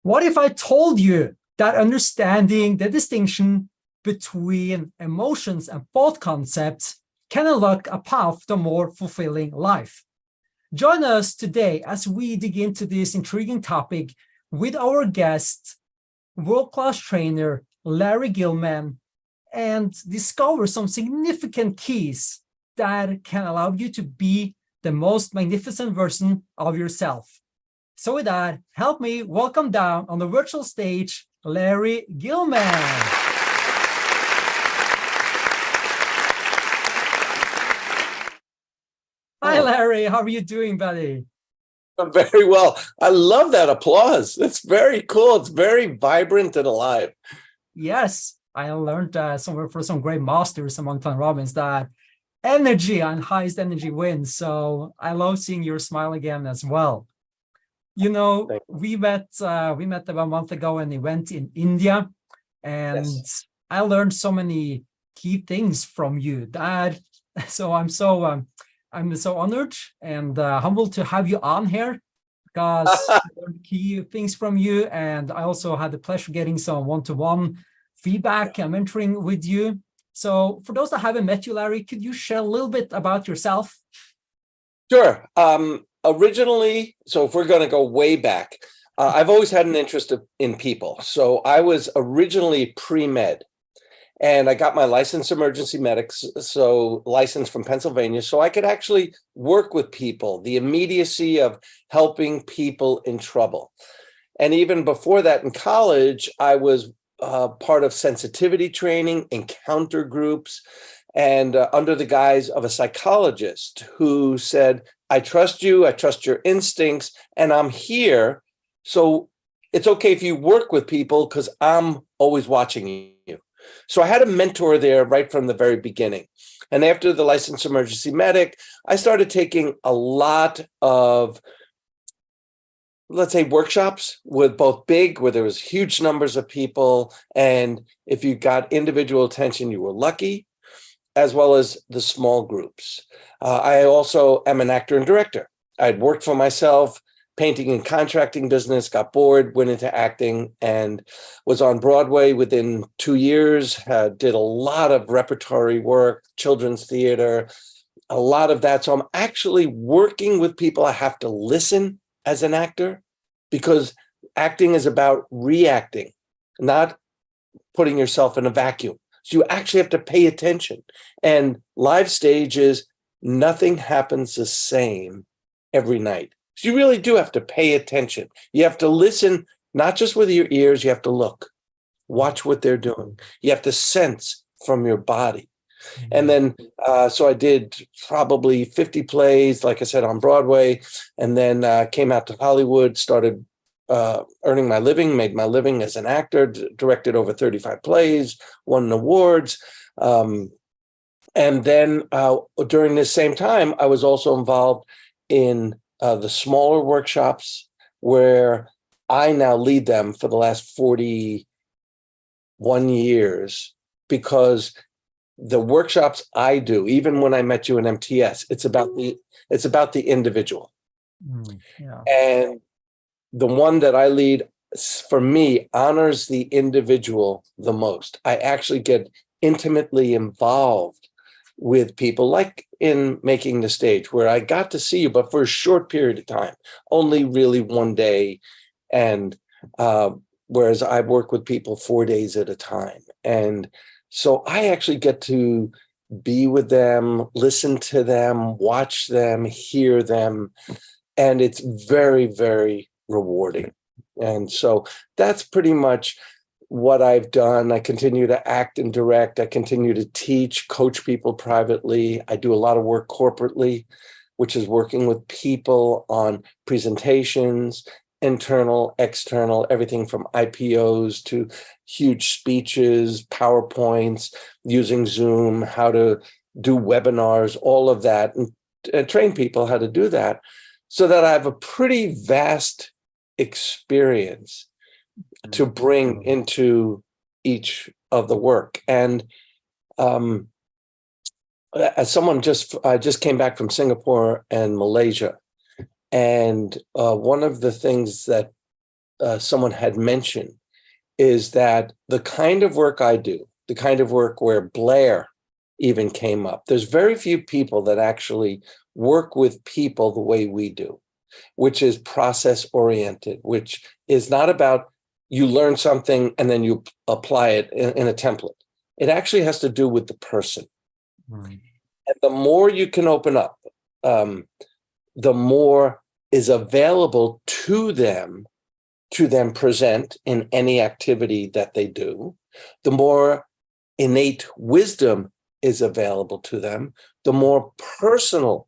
What if I told you that understanding the distinction between emotions and thought concepts can unlock a path to a more fulfilling life? Join us today as we dig into this intriguing topic with our guest, world-class trainer Lary Gillman, and discover some significant keys that can allow you to be the most magnificent version of yourself. So with that, help me welcome down on the virtual stage, Lary Gillman. Hi, Lary. How are you doing, buddy? I'm very well. I love that applause. It's very cool. It's very vibrant and alive. Yes, I learned somewhere from some great masters among Tony Robbins that energy and highest energy wins. So I love seeing your smile again as well. You know, we met about a month ago at an event in India, and yes, I learned so many key things from you. So I'm so honored and humbled to have you on here because I learned key things from you, and I also had the pleasure getting some one-to-one feedback and mentoring with you. So for those that haven't met you, Lary, could you share a little bit about yourself? Sure. Originally, so if we're going to go way back, I've always had an interest in people. So I was originally pre-med, and I got my license emergency medics, so license from Pennsylvania, so I could actually work with people, the immediacy of helping people in trouble. And even before that in college, I was part of sensitivity training, encounter groups, and under the guise of a psychologist who said, I trust you, I trust your instincts, and I'm here. So it's okay if you work with people because I'm always watching you. So I had a mentor there right from the very beginning. And after the licensed emergency medic, I started taking a lot of, let's say, workshops with both big, where there was huge numbers of people. And if you got individual attention, you were lucky, as well as the small groups. I also am an actor and director. I'd worked for myself, painting and contracting business, got bored, went into acting, and was on Broadway within 2 years, did a lot of repertory work, children's theater, a lot of that. So I'm actually working with people. I have to listen as an actor because acting is about reacting, not putting yourself in a vacuum. So you actually have to pay attention. And live stage is nothing happens the same every night. So you really do have to pay attention. You have to listen, not just with your ears, you have to look, watch what they're doing. You have to sense from your body. And then, so I did probably 50 plays, like I said, on Broadway, and then came out to Hollywood, started earning my living, made my living as an actor, directed over 35 plays, won awards. And then during this same time, I was also involved in the smaller workshops where I now lead them for the last 41 years, because the workshops I do, even when I met you in MTS, it's about the individual. Yeah. And the one that I lead, for me, honors the individual the most. I actually get intimately involved with people, like in Making the Stage, where I got to see you, but for a short period of time, only really one day. And whereas I work with people 4 days at a time. And so I actually get to be with them, listen to them, watch them, hear them. And it's very, very rewarding. And so that's pretty much what I've done. I continue to act and direct. I continue to teach, coach people privately. I do a lot of work corporately, which is working with people on presentations, internal, external, everything from IPOs to huge speeches, PowerPoints, using Zoom, how to do webinars, all of that, and train people how to do that, so that I have a pretty vast experience to bring into each of the work. And as someone I just came back from Singapore and Malaysia, and one of the things that someone had mentioned is that the kind of work I do, the kind of work where Blair even came up, there's very few people that actually work with people the way we do, which is process oriented, which is not about you learn something and then you apply it in a template. It actually has to do with the person. Right. And the more you can open up, the more is available to them to then present in any activity that they do. The more innate wisdom is available to them, the more personal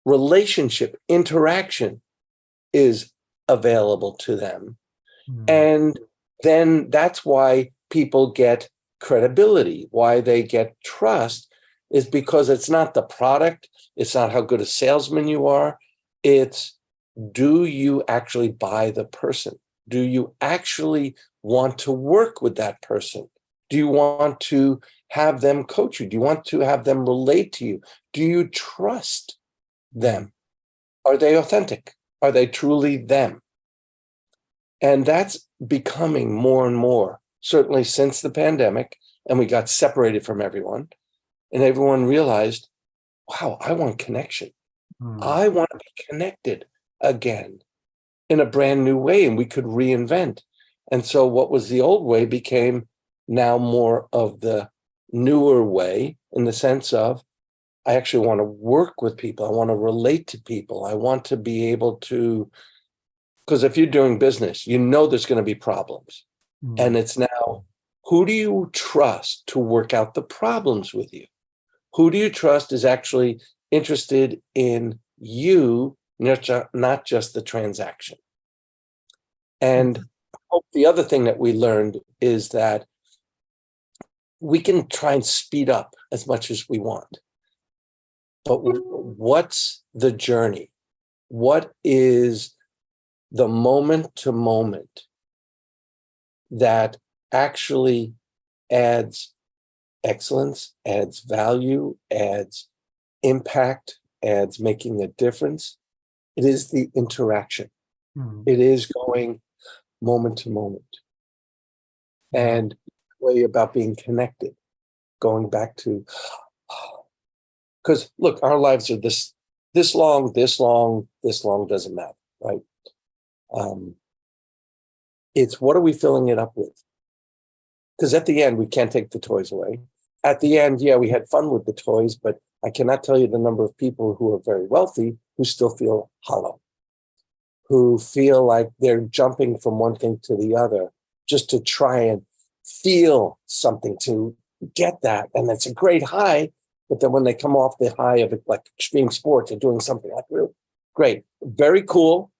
relationship interaction is available to them. And then that's why people get credibility, why they get trust, is because it's not the product, it's not how good a salesman you are, it's do you actually buy the person? Do you actually want to work with that person? Do you want to have them coach you? Do you want to have them relate to you? Do you trust them? Are they authentic? Are they truly them? And that's becoming more and more, certainly since the pandemic, and we got separated from everyone, and everyone realized, wow, I want connection. I want to be connected again in a brand new way, and we could reinvent. And so what was the old way became now more of the newer way, in the sense of, I actually want to work with people. I want to relate to people. I want to be able to, because if you're doing business, you know there's going to be problems. And it's now, who do you trust to work out the problems with you? Who do you trust is actually interested in you, not just the transaction? And the other thing that we learned is that we can try and speed up as much as we want. But what's the journey? What is the moment to moment that actually adds excellence, adds value, adds impact, adds making a difference? It is the interaction. It is going moment to moment. And the way about being connected, going back to, because look, our lives are this long doesn't matter, right? It's what are we filling it up with? Because at the end, we can't take the toys away. At the end, yeah, we had fun with the toys, but I cannot tell you the number of people who are very wealthy who still feel hollow, who feel like they're jumping from one thing to the other just to try and feel something, to get that. And it's a great high, but then when they come off the high of it, like extreme sports or doing something like really great, very cool,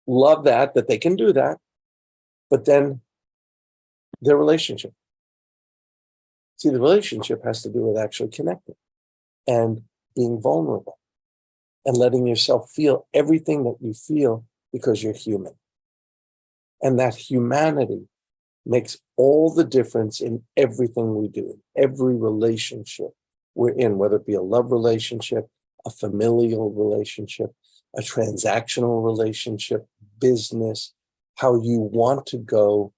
love that they can do that, but then their relationship. See, the relationship has to do with actually connecting and being vulnerable and letting yourself feel everything that you feel because you're human. And that humanity makes all the difference in everything we do, every relationship we're in, whether it be a love relationship, a familial relationship, a transactional relationship, business, how you want to go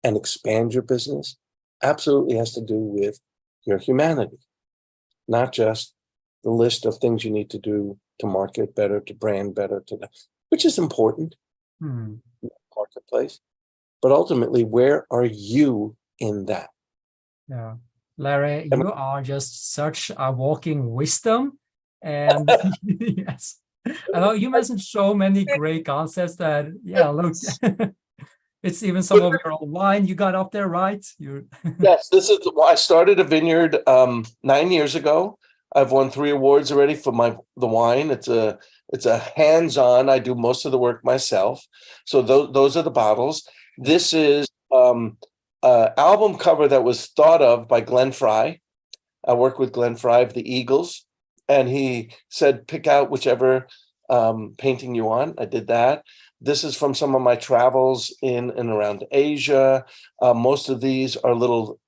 and expand your business, absolutely has to do with your humanity, not just the list of things you need to do to market better, to brand better, which is important in the marketplace. But ultimately, where are you in that? Yeah. Larry, you are just such a walking wisdom. And yes, I know you mentioned so many great concepts that, yeah, look, it's even some of your own wine you got up there, right? Yes, this is why I started a vineyard 9 years ago. I've won 3 awards already for the wine. It's a hands-on. I do most of the work myself. So those are the bottles. This is album cover that was thought of by Glenn Fry. I work with Glenn Fry of the Eagles, and he said, pick out whichever painting you want. I did that. This is from some of my travels in and around Asia. Most of these are little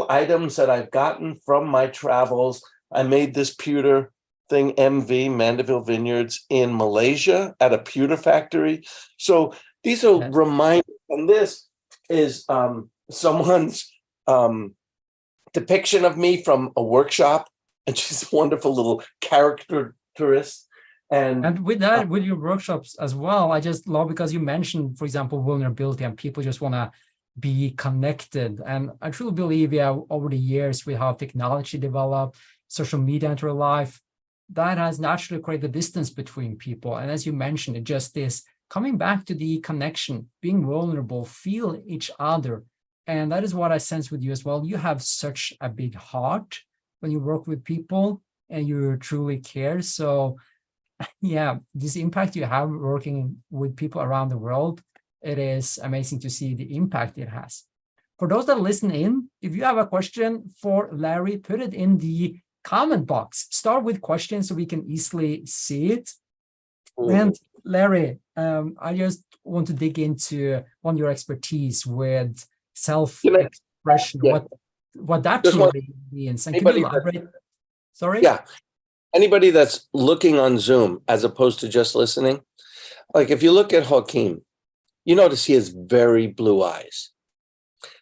items that I've gotten from my travels. I made this pewter thing, MV, Mandeville Vineyards, in Malaysia at a pewter factory. So These are Yeah. reminders. And this is someone's depiction of me from a workshop. And she's a wonderful little caricaturist. And with that, with your workshops as well, I just love because you mentioned, for example, vulnerability and people just want to be connected. And I truly believe, yeah, over the years, with how technology developed, social media into life, that has naturally created the distance between people. And as you mentioned, it just is coming back to the connection, being vulnerable, feel each other. And that is what I sense with you as well. You have such a big heart when you work with people and you truly care. So yeah, this impact you have working with people around the world, it is amazing to see the impact it has. For those that listen in, if you have a question for Lary, put it in the comment box. Start with questions so we can easily see it. And Lary, I just want to dig into on your expertise with self-expression, Yeah. what that Just want truly means. And can you elaborate? Sorry? Yeah. Anybody that's looking on Zoom as opposed to just listening, like if you look at Joakim, you notice he has very blue eyes.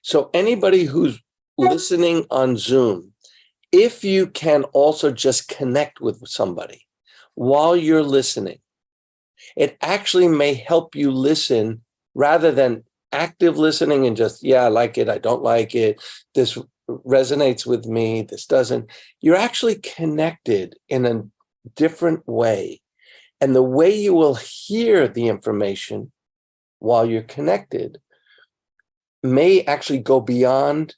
So anybody who's listening on Zoom, if you can also just connect with somebody while you're listening, it actually may help you listen rather than active listening and just, yeah, I like it, I don't like it, this resonates with me, this doesn't. You're actually connected in a different way. And the way you will hear the information while you're connected may actually go beyond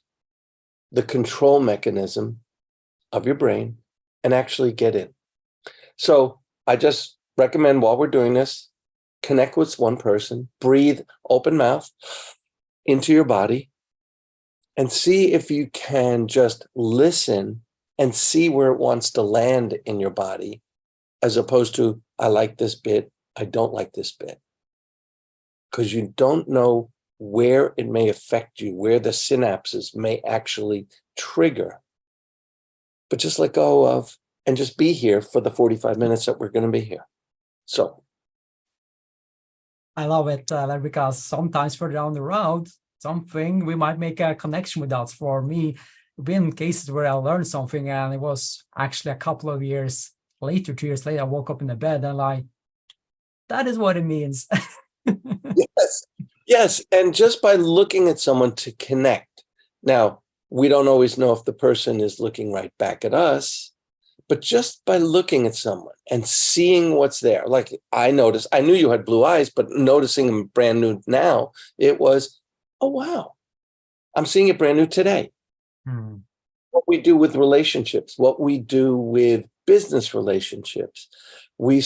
the control mechanism of your brain and actually get in. So I just recommend while we're doing this, connect with one person, breathe open mouth into your body, and see if you can just listen and see where it wants to land in your body, as opposed to, I like this bit, I don't like this bit. Because you don't know where it may affect you, where the synapses may actually trigger. But just let go of and just be here for the 45 minutes that we're going to be here. So I love it, because sometimes further down the road, something we might make a connection with that. For me, been cases where I learned something and it was actually a couple of years later, 2 years later, I woke up in the bed and like, that is what it means. yes, yes. And just by looking at someone to connect. Now, we don't always know if the person is looking right back at us, but just by looking at someone and seeing what's there, like I noticed, I knew you had blue eyes, but noticing them brand new now, it was, oh, wow, I'm seeing it brand new today. What we do with relationships, what we do with business relationships, we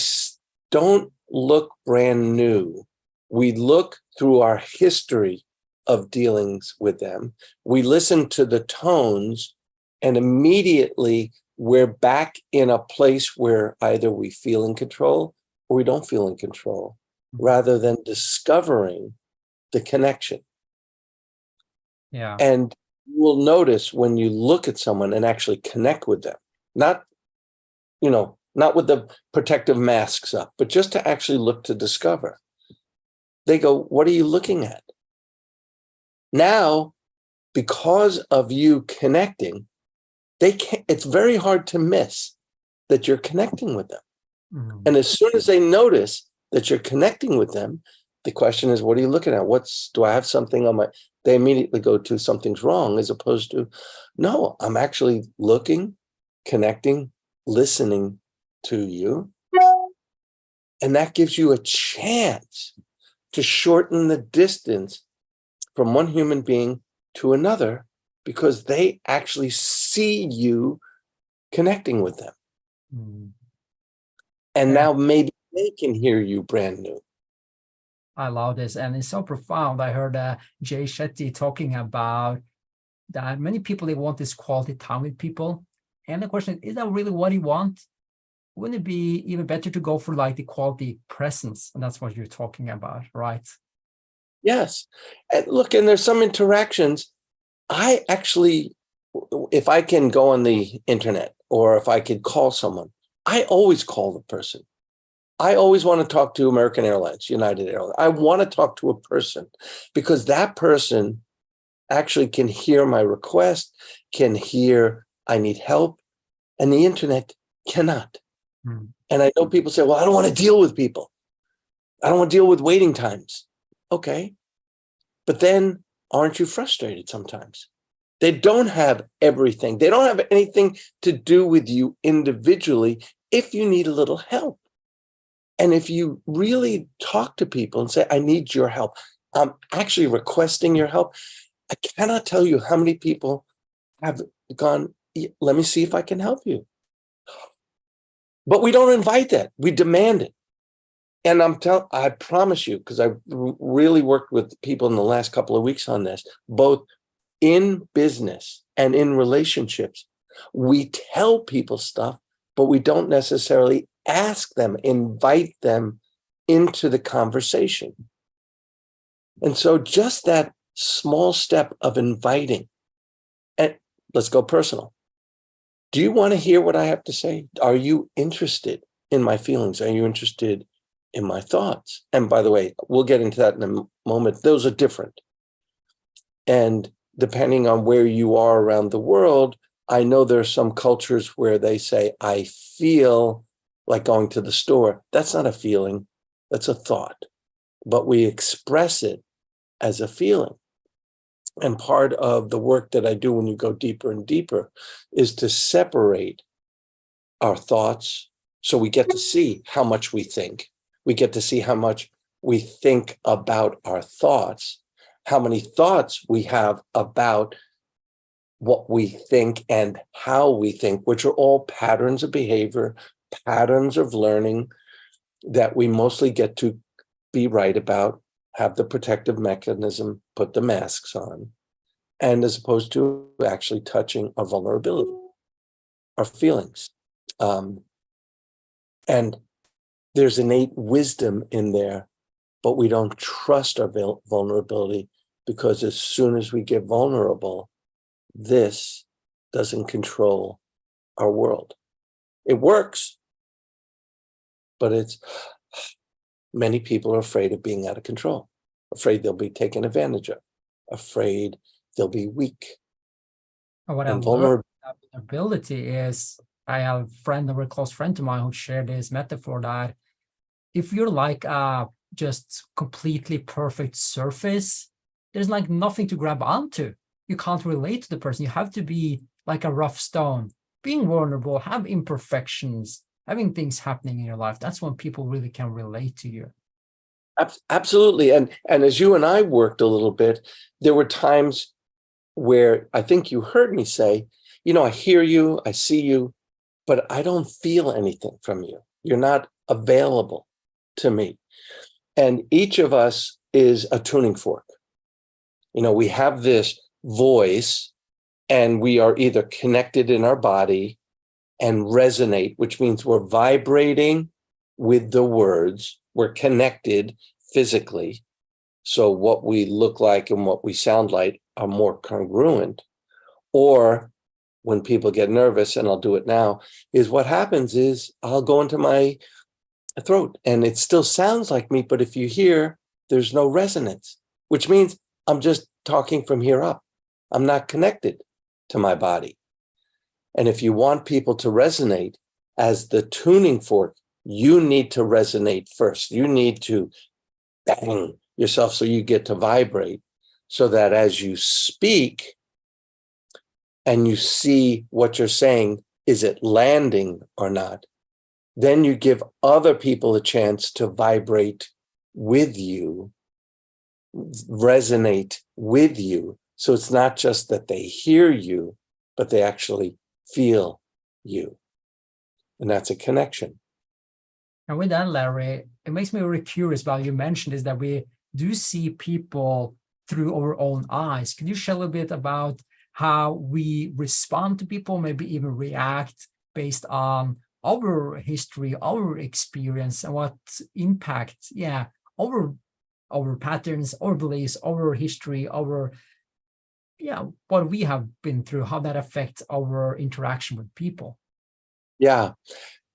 don't look brand new. We look through our history of dealings with them. We listen to the tones, and immediately we're back in a place where either we feel in control or we don't feel in control, rather than discovering the connection. Yeah. And you will notice when you look at someone and actually connect with them, not with the protective masks up, but just to actually look to discover. They go, what are you looking at? Now, because of you connecting, it's very hard to miss that you're connecting with them. And as soon as they notice that you're connecting with them, the question is, what are you looking at? Do I have something on my, they immediately go to something's wrong, as opposed to, no, I'm actually looking, connecting, listening to you. And that gives you a chance to shorten the distance from one human being to another, because they actually see you connecting with them. And now maybe they can hear you brand new. I love this. And it's so profound. I heard Jay Shetty talking about that many people, they want this quality time with people. And the question is that really what you want? Wouldn't it be even better to go for like the quality presence? And that's what you're talking about, right? Yes. And look, and there's some interactions. I actually, if I can go on the internet or if I could call someone, I always call the person. I always want to talk to American Airlines, United Airlines. I want to talk to a person because that person actually can hear my request, can hear I need help, and the internet cannot. And I know people say, well, I don't want to deal with people. I don't want to deal with waiting times. Okay. But then aren't you frustrated sometimes? They don't have everything. They don't have anything to do with you individually if you need a little help. And if you really talk to people and say, I need your help, I'm actually requesting your help, I cannot tell you how many people have gone, let me see if I can help you. But we don't invite that. We demand it. And I promise you, because I've really worked with people in the last couple of weeks on this, both in business and in relationships, we tell people stuff, but we don't necessarily ask them, invite them into the conversation. And so just that small step of inviting, and let's go personal. Do you want to hear what I have to say? Are you interested in my feelings? Are you interested in my thoughts? And by the way, we'll get into that in a moment. Those are different. And depending on where you are around the world, I know there are some cultures where they say, I feel like going to the store. That's not a feeling, that's a thought. But we express it as a feeling. And part of the work that I do when you go deeper and deeper is to separate our thoughts so we get to see how much we think. We get to see how much we think about our thoughts, how many thoughts we have about what we think and how we think, which are all patterns of behavior, patterns of learning that we mostly get to be right about, have the protective mechanism, put the masks on, and as opposed to actually touching our vulnerability, our feelings. And there's innate wisdom in there, but we don't trust our vulnerability because as soon as we get vulnerable, this doesn't control our world. It works, but many people are afraid of being out of control, afraid they'll be taken advantage of, afraid they'll be weak. What I learned about vulnerability is I have a very close friend of mine who shared this metaphor that if you're like just completely perfect surface, there's like nothing to grab onto. You can't relate to the person. You have to be like a rough stone, being vulnerable, have imperfections, having things happening in your life. That's when people really can relate to you. Absolutely. And as you and I worked a little bit, there were times where I think you heard me say, I hear you, I see you, but I don't feel anything from you. You're not available to me. And each of us is a tuning fork. We have this voice and we are either connected in our body and resonate, which means we're vibrating with the words. We're connected physically. So what we look like and what we sound like are more congruent. Or when people get nervous, and I'll do it now, is what happens is I'll go into my throat and it still sounds like me, but if you hear, there's no resonance, which means I'm just talking from here up. I'm not connected to my body. And if you want people to resonate as the tuning fork, you need to resonate first. You need to bang yourself so you get to vibrate, so that as you speak and you see what you're saying, is it landing or not? Then you give other people a chance to vibrate with you, resonate with you. So it's not just that they hear you, but they actually feel you. And that's a connection. And with that, Larry, it makes me very curious about, you mentioned is that we do see people through our own eyes. Could you share a little bit about how we respond to people, maybe even react based on our history, our experience, and what impact, our patterns, our beliefs, our history, what we have been through, how that affects our interaction with people? Yeah.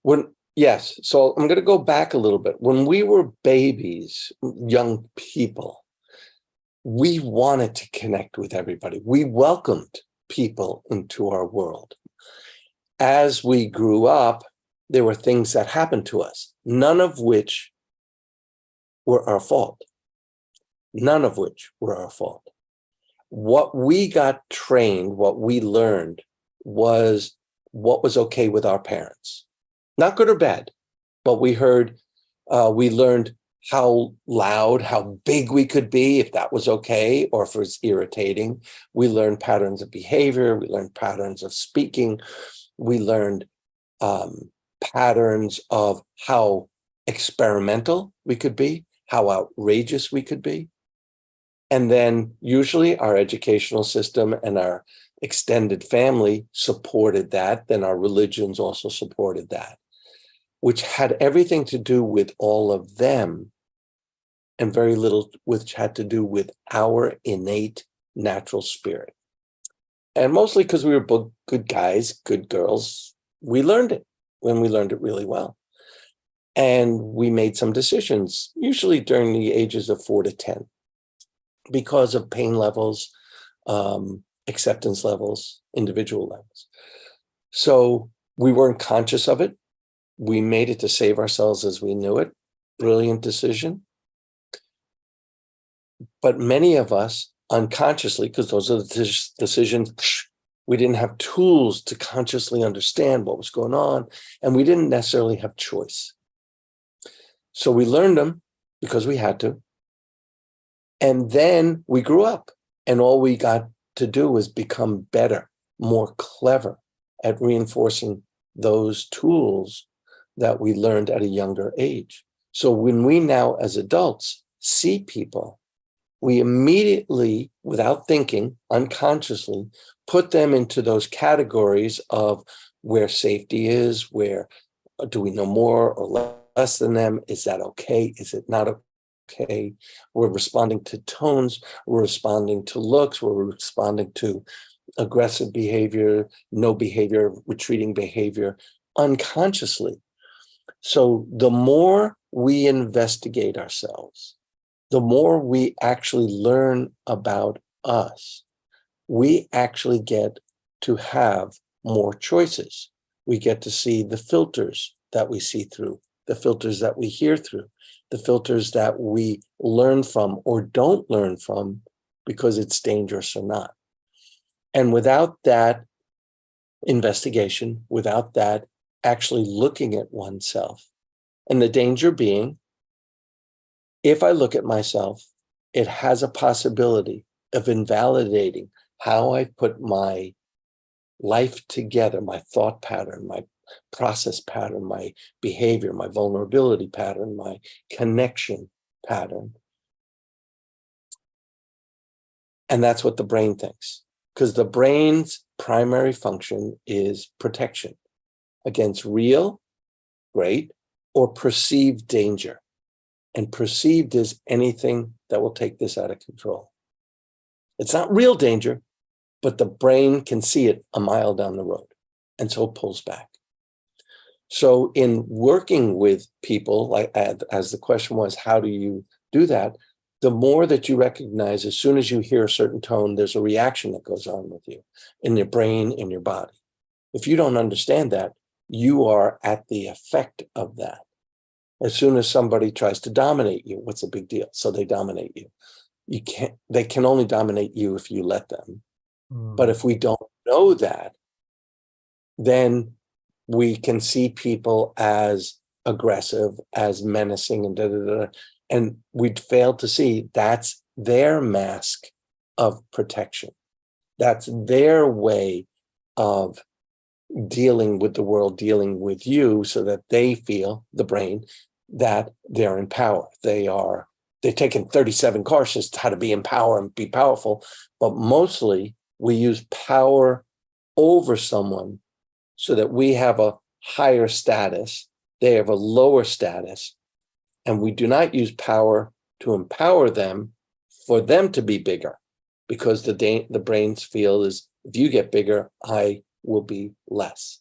When Yes. So I'm going to go back a little bit. When we were babies, young people, we wanted to connect with everybody. We welcomed people into our world. As we grew up, there were things that happened to us, none of which were our fault. None of which were our fault. What we got trained, what we learned was what was okay with our parents. Not good or bad, but we learned how loud, how big we could be, if that was okay, or if it was irritating. We learned patterns of behavior. We learned patterns of speaking. We learned patterns of how experimental we could be, how outrageous we could be. And then usually our educational system and our extended family supported that. Then our religions also supported that, which had everything to do with all of them and very little which had to do with our innate natural spirit. And mostly because we were good guys, good girls, we learned it when we learned it really well. And we made some decisions, usually during the ages of 4 to 10, because of pain levels, acceptance levels, individual levels. So we weren't conscious of it. We made it to save ourselves as we knew it. Brilliant decision. But many of us unconsciously, because those are the decisions, we didn't have tools to consciously understand what was going on, and we didn't necessarily have choice. So we learned them because we had to. And then we grew up, and all we got to do was become better, more clever at reinforcing those tools that we learned at a younger age. So when we now, as adults, see people, we immediately, without thinking, unconsciously, put them into those categories of where safety is, where do we know more or less than them? Is that okay? Is it not okay? We're responding to tones, we're responding to looks, we're responding to aggressive behavior, no behavior, retreating behavior, unconsciously. So the more we investigate ourselves, the more we actually learn about us, we actually get to have more choices. We get to see the filters that we see through, the filters that we hear through, the filters that we learn from or don't learn from because it's dangerous or not. And without that investigation, without that actually looking at oneself, and the danger being, if I look at myself, it has a possibility of invalidating how I put my life together, my thought pattern, my process pattern, my behavior, my vulnerability pattern, my connection pattern. And that's what the brain thinks, because the brain's primary function is protection against real, great, or perceived danger. And perceived is anything that will take this out of control. It's not real danger, but the brain can see it a mile down the road, and so it pulls back. So in working with people, like as the question was, how do you do that? The more that you recognize, as soon as you hear a certain tone, there's a reaction that goes on with you in your brain, in your body. If you don't understand that, you are at the effect of that. As soon as somebody tries to dominate you, what's the big deal? So they dominate you. They can only dominate you if you let them. But if we don't know that, then we can see people as aggressive, as menacing, and and we'd fail to see that's their mask of protection. That's their way of dealing with the world, dealing with you, so that they feel, the brain, that they're in power. They've taken 37 courses how to be in power and be powerful, but mostly we use power over someone so that we have a higher status, they have a lower status, and we do not use power to empower them for them to be bigger, because the brain's feel is, if you get bigger, I will be less.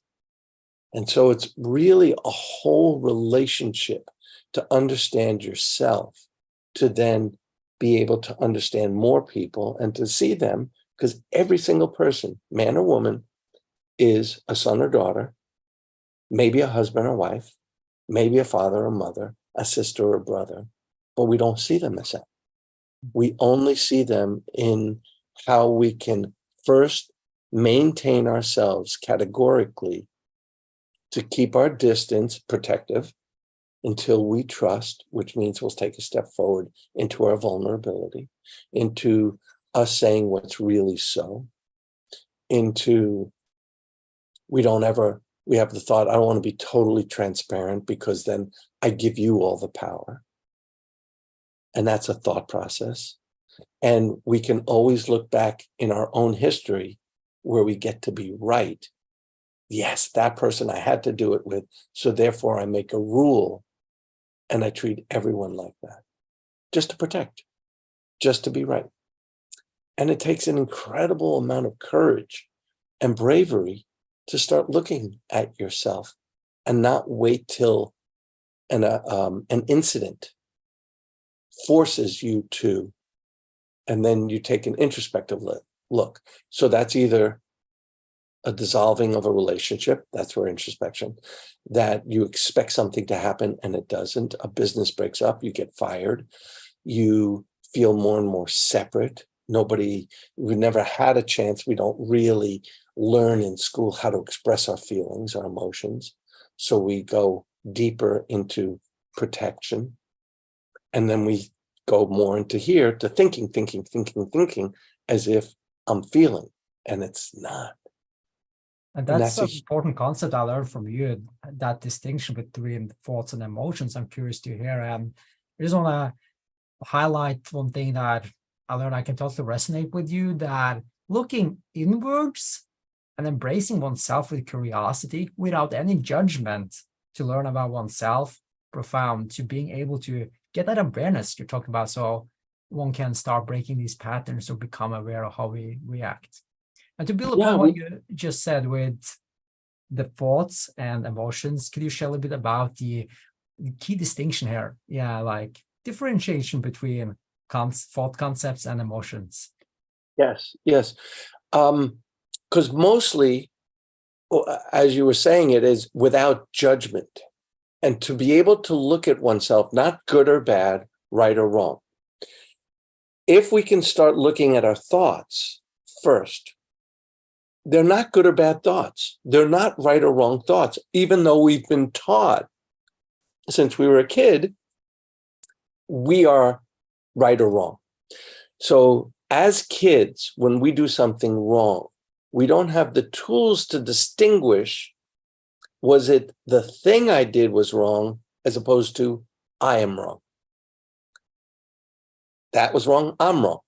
And so it's really a whole relationship to understand yourself, to then be able to understand more people and to see them, because every single person, man or woman, is a son or daughter, maybe a husband or wife, maybe a father or mother, a sister or brother, but we don't see them as that. We only see them in how we can first maintain ourselves categorically to keep our distance protective until we trust, which means we'll take a step forward into our vulnerability, into us saying what's really so, into we have the thought, I don't want to be totally transparent because then I give you all the power. And that's a thought process. And we can always look back in our own history where we get to be right. Yes, that person I had to do it with, so therefore I make a rule and I treat everyone like that, just to protect, just to be right. And it takes an incredible amount of courage and bravery to start looking at yourself and not wait till an incident forces you to, and then you take an introspective look. So that's either a dissolving of a relationship, that's where introspection, that you expect something to happen and it doesn't. A business breaks up, you get fired, you feel more and more separate. We never had a chance. We don't really learn in school how to express our feelings, our emotions. So we go deeper into protection. And then we go more into here to thinking, as if I'm feeling, and it's not. And that's an important concept I learned from you, that distinction between thoughts and emotions. I'm curious to hear. I just want to highlight one thing that I learned I can totally resonate with you, that looking inwards and embracing oneself with curiosity without any judgment to learn about oneself, profound, to being able to get that awareness you're talking about, so one can start breaking these patterns or become aware of how we react. And to build upon what you just said with the thoughts and emotions, could you share a little bit about the key distinction here? Yeah, like differentiation between thought concepts and emotions. Yes. Because mostly, as you were saying, it is without judgment. And to be able to look at oneself, not good or bad, right or wrong. If we can start looking at our thoughts first, they're not good or bad thoughts. They're not right or wrong thoughts, even though we've been taught since we were a kid, we are right or wrong. So as kids, when we do something wrong, we don't have the tools to distinguish, was it the thing I did was wrong, as opposed to I am wrong. That was wrong, I'm wrong.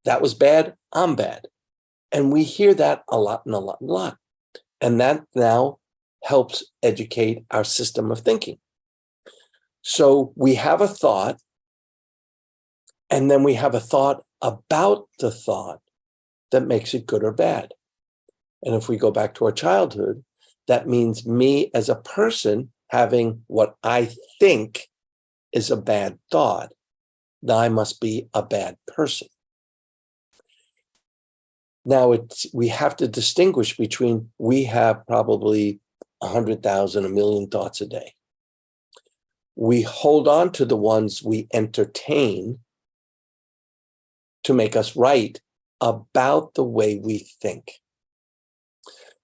That was bad, I'm bad. And we hear that a lot and a lot and a lot. And that now helps educate our system of thinking. So we have a thought, and then we have a thought about the thought that makes it good or bad. And if we go back to our childhood, that means me as a person having what I think is a bad thought. Now I must be a bad person. Now we have to distinguish between, we have probably 100,000, 1 million thoughts a day. We hold on to the ones we entertain to make us right about the way we think.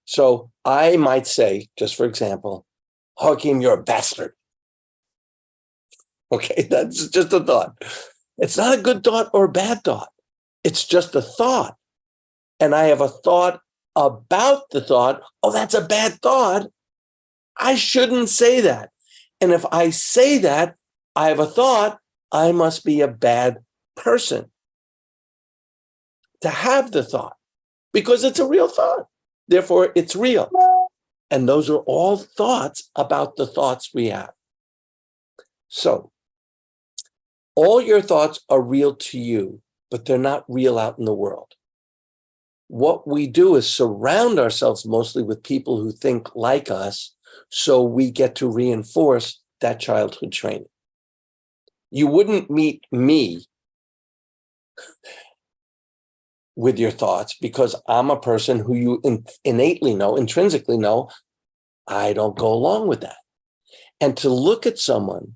So I might say, just for example, Joakim, you're a bastard. Okay, that's just a thought. It's not a good thought or a bad thought. It's just a thought. And I have a thought about the thought. Oh, that's a bad thought. I shouldn't say that. And if I say that, I have a thought, I must be a bad person to have the thought, because it's a real thought. Therefore, it's real. And those are all thoughts about the thoughts we have. So all your thoughts are real to you, but they're not real out in the world. What we do is surround ourselves mostly with people who think like us, So we get to reinforce that childhood training. You wouldn't meet me with your thoughts because I'm a person who you innately know, intrinsically know, I don't go along with that. And to look at someone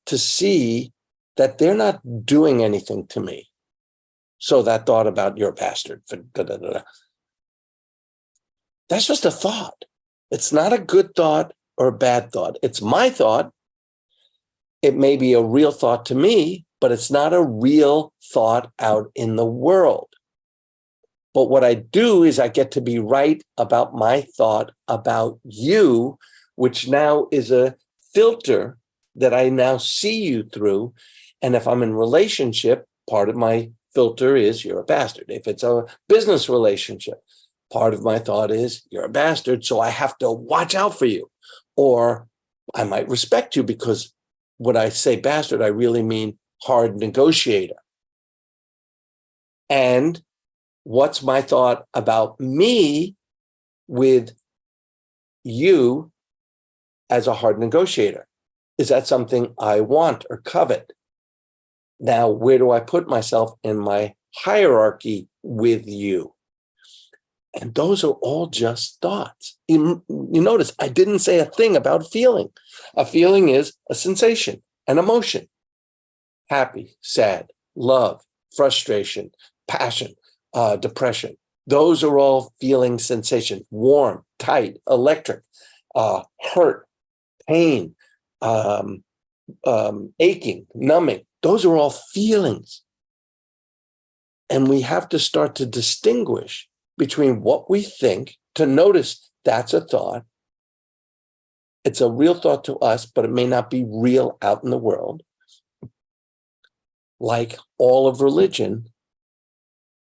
to see that they're not doing anything to me. So that thought about you're a bastard, that's just a thought. It's not a good thought or a bad thought. It's my thought. It may be a real thought to me, but it's not a real thought out in the world. But what I do is I get to be right about my thought about you, which now is a filter that I now see you through. And if I'm in relationship, part of my filter is you're a bastard. If it's a business relationship, part of my thought is you're a bastard, so I have to watch out for you. Or I might respect you because when I say bastard, I really mean hard negotiator. And what's my thought about me with you as a hard negotiator? Is that something I want or covet? Now, where do I put myself in my hierarchy with you? And those are all just thoughts. You notice I didn't say a thing about feeling. A feeling is a sensation, an emotion. Happy, sad, love, frustration, passion, depression. Those are all feeling sensations. Warm, tight, electric, hurt, pain, aching, numbing. Those are all feelings. And we have to start to distinguish between what we think to notice that's a thought. It's a real thought to us, but it may not be real out in the world. Like all of religion.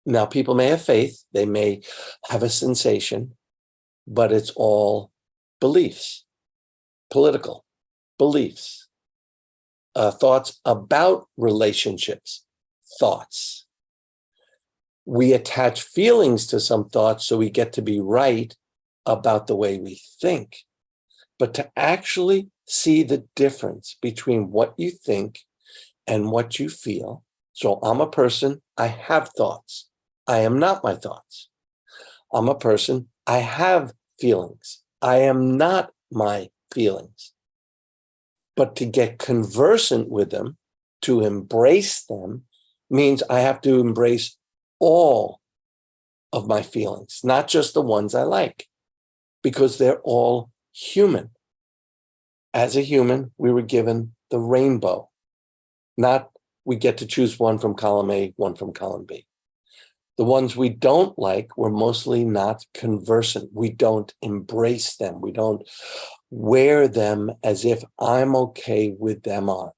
Now, people may have faith, they may have a sensation, but it's all beliefs, political beliefs, thoughts about relationships, thoughts. We attach feelings to some thoughts so we get to be right about the way we think. But to actually see the difference between what you think and what you feel. So I'm a person, I have thoughts. I am not my thoughts. I'm a person, I have feelings. I am not my feelings. But to get conversant with them, to embrace them, means I have to embrace all of my feelings, not just the ones I like, because they're all human. As a human, we were given the rainbow, not we get to choose one from column A, one from column B. The ones we don't like, we're mostly not conversant. We don't embrace them. We don't wear them as if I'm okay with them on.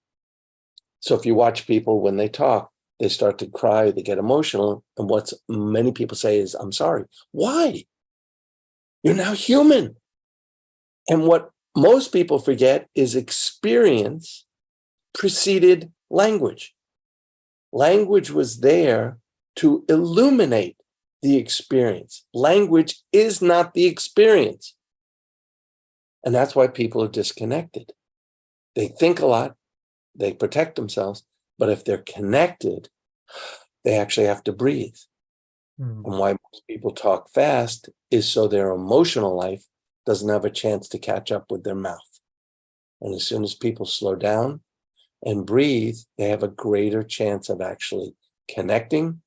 So if you watch people when they talk, they start to cry, they get emotional. And what many people say is, I'm sorry. Why? You're now human. And what most people forget is experience preceded language. Language was there to illuminate the experience. Language is not the experience. And that's why people are disconnected. They think a lot, they protect themselves, but if they're connected, they actually have to breathe. And why most people talk fast is so their emotional life doesn't have a chance to catch up with their mouth. And as soon as people slow down and breathe, they have a greater chance of actually connecting,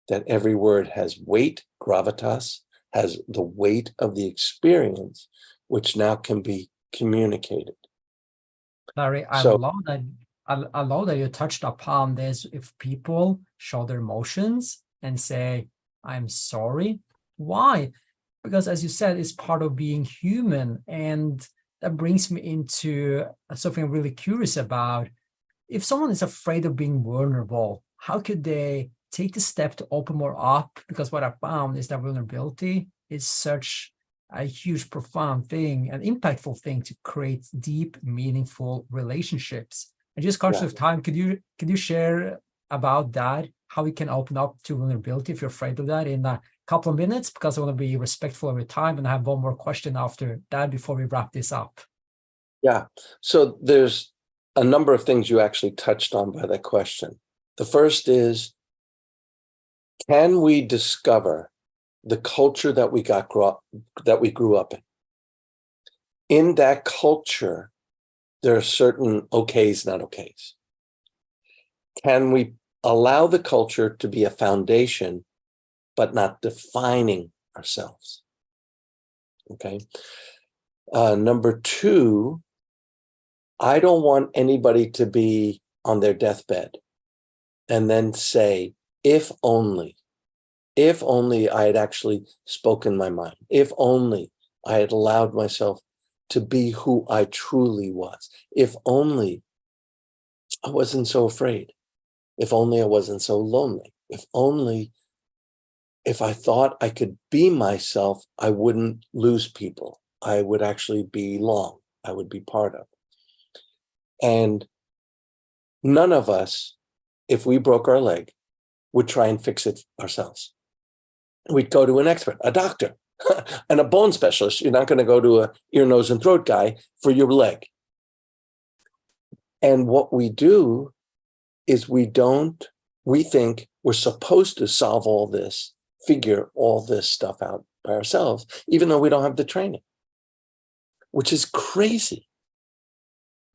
that every word has weight, gravitas, has the weight of the experience, which now can be communicated. Larry, I love that. I love that you touched upon this. If people show their emotions and say, I'm sorry, why? Because as you said, it's part of being human. And that brings me into something I'm really curious about. If someone is afraid of being vulnerable, how could they take the step to open more up? Because what I found is that vulnerability is such a huge, profound thing, an impactful thing to create deep, meaningful relationships. And just conscious of time, could you share about that? how you can open up to vulnerability if you're afraid of that in a couple of minutes, because I want to be respectful of your time and I have one more question after that before we wrap this up. Yeah. So there's a number of things you actually touched on by that question. The first is, can we discover the culture that we grew up in? In that culture, there are certain okays, not okays. Can we allow the culture to be a foundation, but not defining ourselves? Okay. Number two, I don't want anybody to be on their deathbed and then say, if only I had actually spoken my mind, if only I had allowed myself to be who I truly was, if only I wasn't so afraid, if only I wasn't so lonely, if I thought I could be myself, I wouldn't lose people. I would actually belong. I would be part of. And none of us, if we broke our leg, would try and fix it ourselves. We'd go to an expert, a doctor, and a bone specialist. You're not going to go to a ear, nose, and throat guy for your leg. And what we do is we think we're supposed to solve all this, figure all this stuff out by ourselves, even though we don't have the training, which is crazy.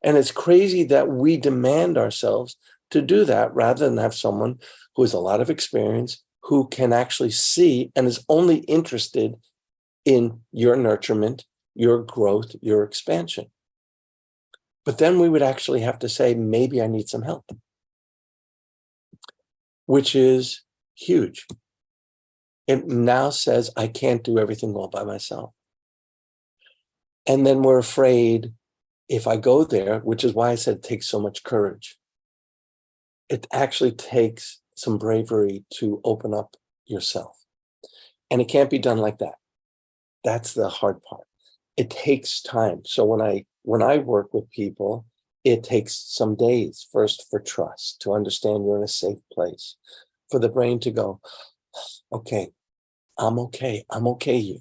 And it's crazy that we demand ourselves to do that rather than have someone who has a lot of experience, who can actually see and is only interested in your nurturement, your growth, your expansion. But then we would actually have to say, maybe I need some help, which is huge. It now says I can't do everything all by myself. And then we're afraid if I go there, which is why I said it takes so much courage. It actually takes some bravery to open up yourself. And it can't be done like that. That's the hard part. It takes time. So when I work with people, it takes some days first for trust, to understand you're in a safe place, for the brain to go, okay, I'm okay. I'm okay, you.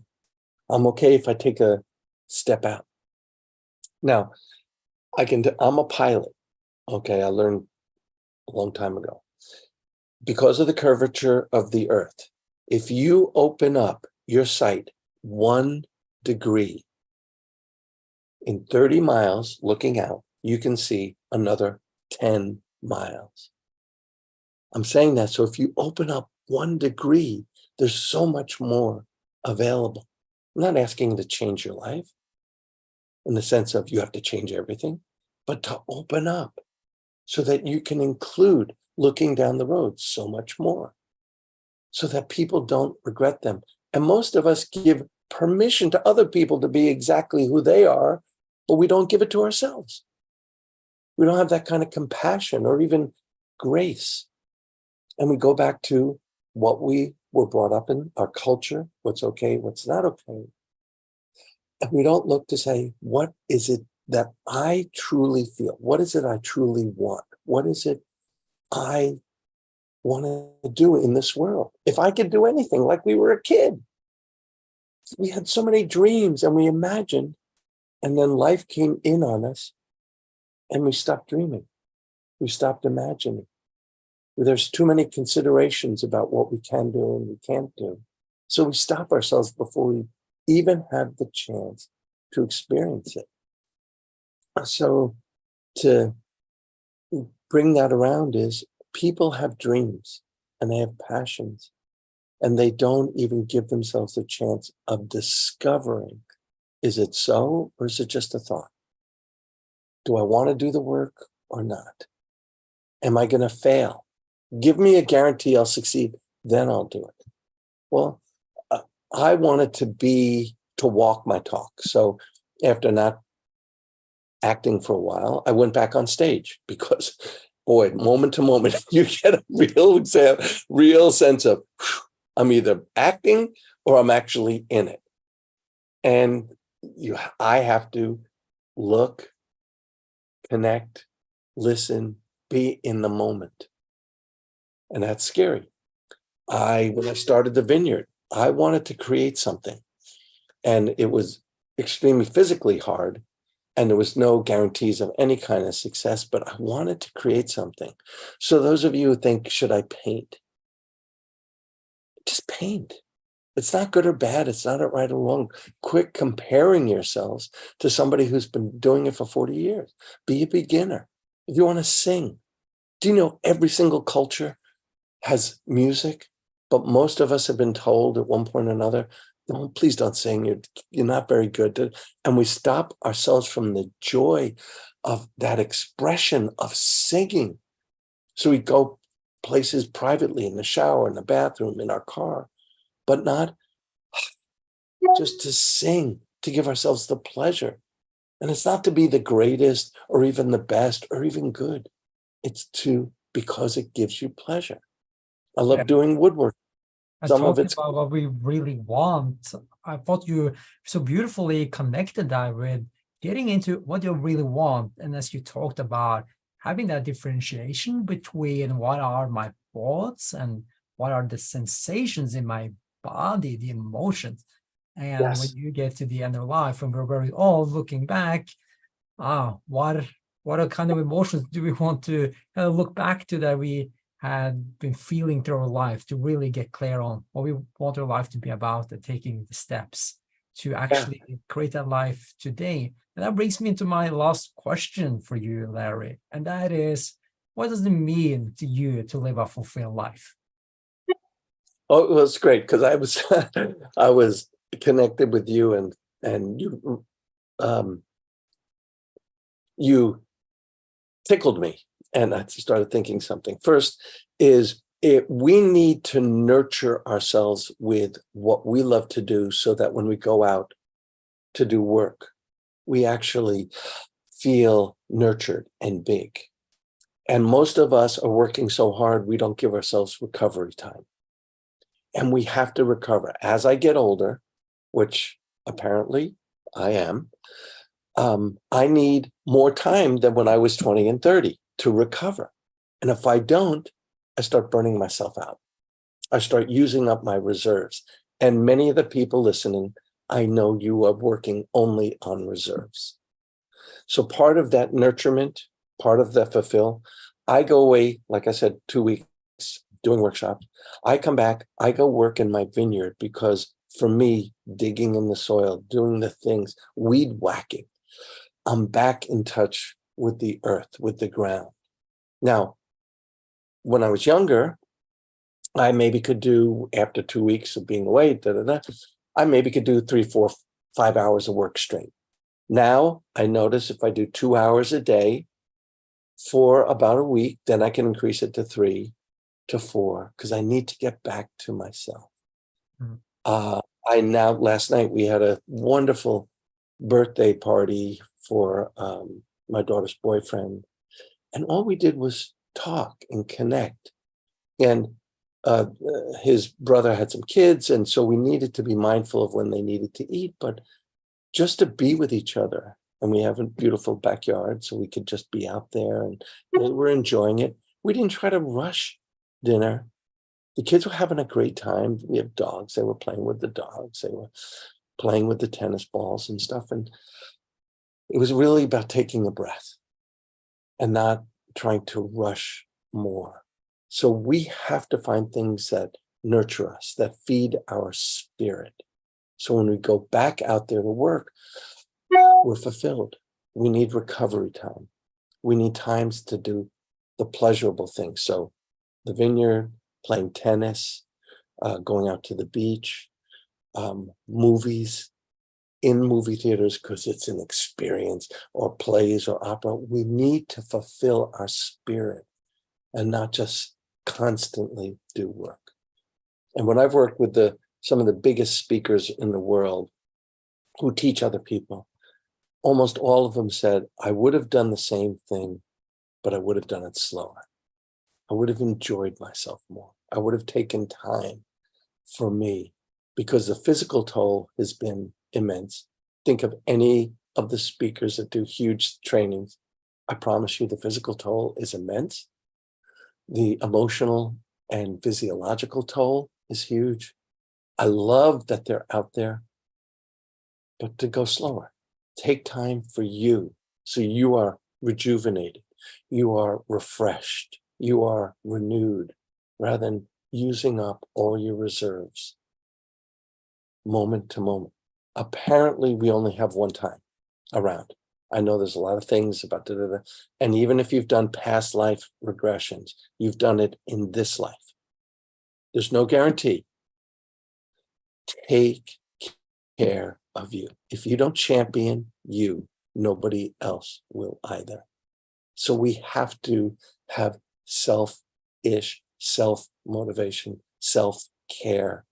I'm okay if I take a step out. Now, I'm a pilot. Okay, I learned a long time ago. Because of the curvature of the earth, if you open up your sight 1 degree in 30 miles looking out, you can see another 10 miles. I'm saying that so if you open up 1 degree, there's so much more available. I'm not asking you to change your life in the sense of you have to change everything, but to open up so that you can include looking down the road so much more, so that people don't regret them. And most of us give permission to other people to be exactly who they are, but we don't give it to ourselves. We don't have that kind of compassion or even grace. And we go back to what we were brought up in, our culture, what's okay, what's not okay. And we don't look to say, what is it that I truly feel? What is it I truly want? What is it I want to do in this world? If I could do anything like we were a kid, we had so many dreams and we imagined, and then life came in on us and we stopped dreaming. We stopped imagining. There's too many considerations about what we can do and we can't do. So we stop ourselves before we even have the chance to experience it. So to bring that around is people have dreams and they have passions and they don't even give themselves a chance of discovering, is it so or is it just a thought? Do I want to do the work or not? Am I going to fail? Give me a guarantee I'll succeed, then I'll do it. Well, I wanted to walk my talk. So after not acting for a while, I went back on stage because, boy, moment to moment, you get a real sense of I'm either acting or I'm actually in it. And I have to look, connect, listen, be in the moment. and that's scary. When I started the vineyard, I wanted to create something, and it was extremely physically hard, and there was no guarantees of any kind of success, but I wanted to create something. So those of you who think, should I paint? Just paint. It's not good or bad. It's not a right or wrong. Quit comparing yourselves to somebody who's been doing it for 40 years. Be a beginner. If you want to sing, do you know every single culture has music? But most of us have been told at one point or another, no, please don't sing. You're not very good. And we stop ourselves from the joy of that expression of singing. So we go places privately, in the shower, in the bathroom, in our car, but not just to sing, to give ourselves the pleasure. And it's not to be the greatest or even the best or even good. It's because it gives you pleasure. I love doing woodwork. And Some of talking it's about what we really want, I thought you so beautifully connected that with getting into what you really want. And as you talked about having that differentiation between what are my thoughts and what are the sensations in my body, the emotions. And when yes, you get to the end of life, when we're very old, looking back, what are kind of emotions do we want to look back to that we had been feeling through our life, to really get clear on what we want our life to be about and taking the steps to yeah. actually create that life today. And that brings me into my last question for you, Larry. And that is, what does it mean to you to live a fulfilled life? Oh, it was great because I was I was connected with you, and you tickled me, and I started thinking something. First is we need to nurture ourselves with what we love to do, so that when we go out to do work, we actually feel nurtured and big. And most of us are working so hard, we don't give ourselves recovery time. And we have to recover. As I get older, which apparently I am, I need more time than when I was 20 and 30 to recover. And if I don't, I start burning myself out. I start using up my reserves. And many of the people listening, I know you are working only on reserves. So part of that nurturement, part of that fulfill, I go away, like I said, 2 weeks doing workshops. I come back, I go work in my vineyard, because for me, digging in the soil, doing the things, weed whacking, I'm back in touch with the earth, with the ground. Now, when I was younger, I maybe could do, after 2 weeks of being away, I maybe could do 3, 4, 5 hours of work straight. Now I notice if I do 2 hours a day for about a week, then I can increase it to 3 to 4, because I need to get back to myself. Mhm. Last night we had a wonderful birthday party for my daughter's boyfriend, and all we did was talk and connect. And his brother had some kids, and so we needed to be mindful of when they needed to eat, but just to be with each other. And we have a beautiful backyard, so we could just be out there, and they were enjoying it. We didn't try to rush dinner. The kids were having a great time. We have dogs. They were playing with the dogs. They were playing with the tennis balls and stuff. And it was really about taking a breath and not trying to rush more. So we have to find things that nurture us, that feed our spirit. So when we go back out there to work, we're fulfilled. We need recovery time. We need times to do the pleasurable things. So the vineyard, playing tennis, going out to the beach, movies, in movie theaters, because it's an experience, or plays or opera. We need to fulfill our spirit and not just constantly do work. And when I've worked with some of the biggest speakers in the world who teach other people, almost all of them said, I would have done the same thing, but I would have done it slower. I would have enjoyed myself more. I would have taken time for me, because the physical toll has been immense. Think of any of the speakers that do huge trainings. I promise you the physical toll is immense. The emotional and physiological toll is huge. I love that they're out there, but to go slower. Take time for you so you are rejuvenated, you are refreshed, you are renewed, rather than using up all your reserves moment to moment. Apparently, we only have one time around. I know there's a lot of things about and even if you've done past life regressions, you've done it in this life. There's no guarantee. Take care of you. If you don't champion you, nobody else will either. So we have to have self-ish, self-motivation, self-care,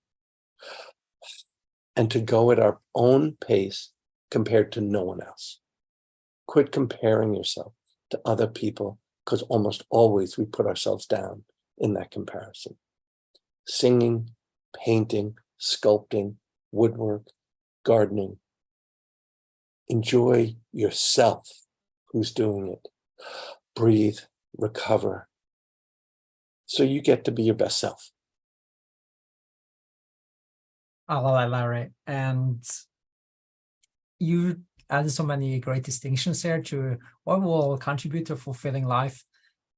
and to go at our own pace compared to no one else. Quit comparing yourself to other people, because almost always we put ourselves down in that comparison. Singing, painting, sculpting, woodwork, gardening. Enjoy yourself who's doing it. Breathe, recover, so you get to be your best self. I love that, Larry. And you added so many great distinctions here to what will contribute to a fulfilling life.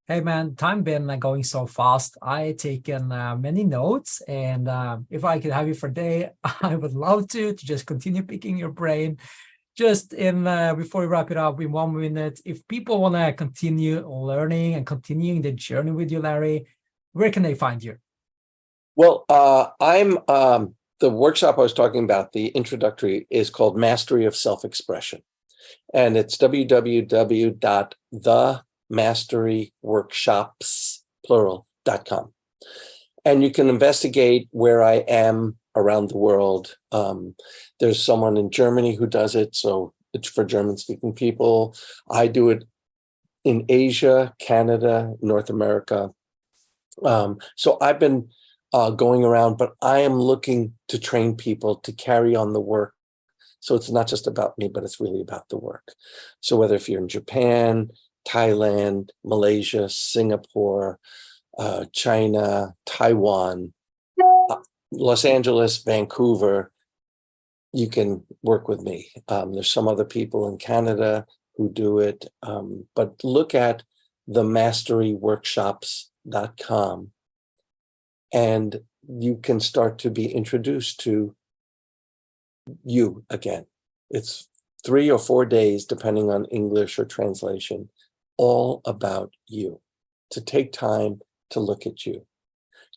Hey man, time been going so fast. I taken many notes, and if I could have you for a day, I would love to just continue picking your brain. Just in before we wrap it up in 1 minute, if people want to continue learning and continuing the journey with you, Larry, where can they find you? Well, I'm the workshop I was talking about, the introductory, is called Mastery of Self-Expression. And it's www.themasteryworkshops.com. And you can investigate where I am around the world. There's someone in Germany who does it, so it's for German-speaking people. I do it in Asia, Canada, North America. So I've been going around, but I am looking to train people to carry on the work. So it's not just about me, but it's really about the work. So whether if you're in Japan, Thailand, Malaysia, Singapore, China, Taiwan, Los Angeles, Vancouver, you can work with me. There's some other people in Canada who do it, but look at themasteryworkshops.com and you can start to be introduced to you again. It's 3 or 4 days, depending on English or translation, all about you, to take time to look at you.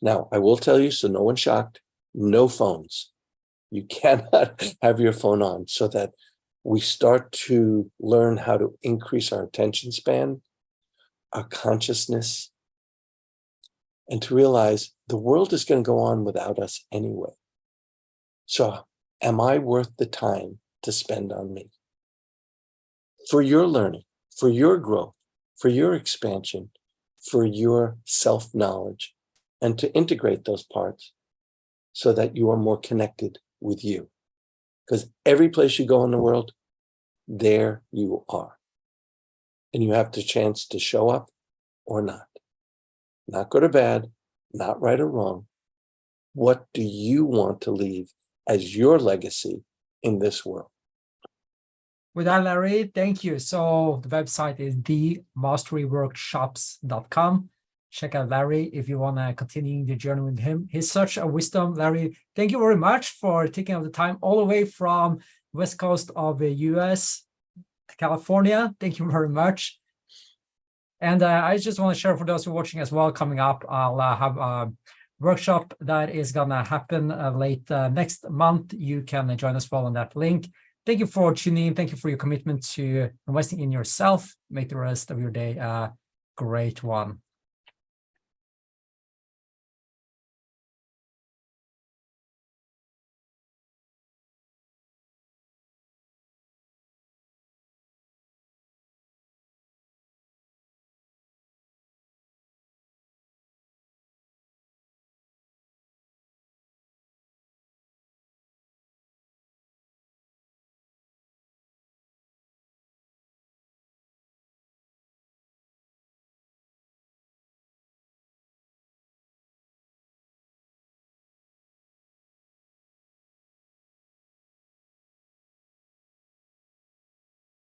Now, I will tell you, so no one's shocked, no phones. You cannot have your phone on, so that we start to learn how to increase our attention span, our consciousness, and to realize the world is going to go on without us anyway. So am I worth the time to spend on me? For your learning, for your growth, for your expansion, for your self-knowledge, and to integrate those parts so that you are more connected with you. Because every place you go in the world, there you are. And you have the chance to show up or not. Not good or bad, not right or wrong. What do you want to leave as your legacy in this world? With that, Larry, thank you. So the website is themasteryworkshops.com. Check out Larry if you want to continue the journey with him. He's such a wisdom. Larry, thank you very much for taking out the time all the way from west coast of the US to California. Thank you very much. And I just want to share for those who are watching as well, coming up, I'll have a workshop that is going to happen late next month. You can join us well on that link. Thank you for tuning in. Thank you for your commitment to investing in yourself. Make the rest of your day a great one.